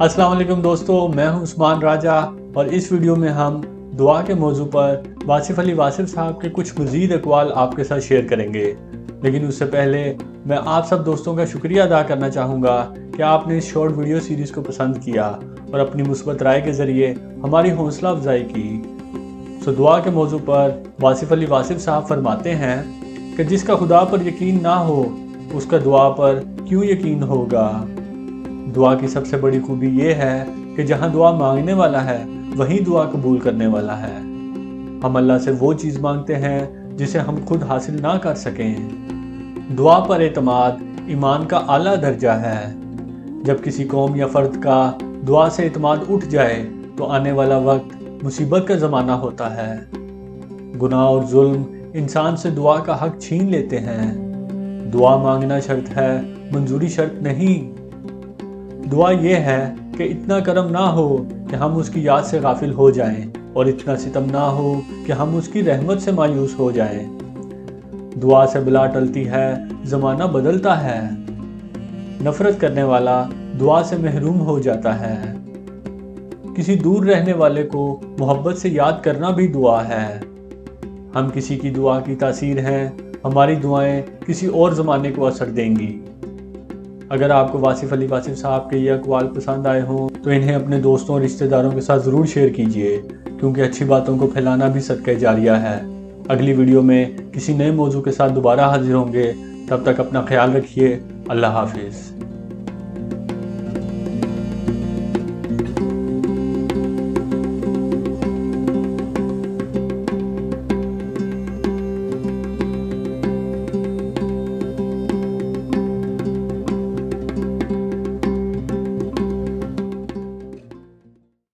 अस्सलाम वालेकुम दोस्तों, मैं हूं उस्मान राजा और इस वीडियो में हम दुआ के मौजू पर वासिफ अली वासिफ साहब के कुछ मज़ीद अक़वाल आपके साथ शेयर करेंगे। लेकिन उससे पहले मैं आप सब दोस्तों का शुक्रिया अदा करना चाहूँगा कि आपने इस शॉर्ट वीडियो सीरीज़ को पसंद किया और अपनी मुस्बत राय के ज़रिए हमारी हौसला अफजाई की। दुआ के मौजू पर वासिफ अली वासिफ साहब फरमाते हैं कि जिसका खुदा पर यकीन ना हो उसका दुआ पर क्यों यकीन होगा। दुआ की सबसे बड़ी खूबी ये है कि जहाँ दुआ मांगने वाला है वहीं दुआ कबूल करने वाला है। हम अल्लाह से वो चीज़ मांगते हैं जिसे हम खुद हासिल ना कर सकें। दुआ पर एतमाद ईमान का आला दर्जा है। जब किसी कौम या फ़र्द का दुआ से एतमाद उठ जाए तो आने वाला वक्त मुसीबत का ज़माना होता है। गुनाह और जुल्म इंसान से दुआ का हक छीन लेते हैं। दुआ मांगना शर्त है, मंजूरी शर्त नहीं। दुआ ये है कि इतना करम ना हो कि हम उसकी याद से गाफिल हो जाएं और इतना सितम ना हो कि हम उसकी रहमत से मायूस हो जाएं। दुआ से बला टलती है, ज़माना बदलता है। नफ़रत करने वाला दुआ से महरूम हो जाता है। किसी दूर रहने वाले को मोहब्बत से याद करना भी दुआ है। हम किसी की दुआ की तासीर हैं, हमारी दुआएं किसी और ज़माने को असर देंगी। अगर आपको वासिफ अली वासिफ साहब के ये अक़वाल पसंद आए हों तो इन्हें अपने दोस्तों और रिश्तेदारों के साथ ज़रूर शेयर कीजिए, क्योंकि अच्छी बातों को फैलाना भी सदक़े जारिया है। अगली वीडियो में किसी नए मौजू के साथ दोबारा हाजिर होंगे। तब तक अपना ख्याल रखिए। अल्लाह हाफिज़।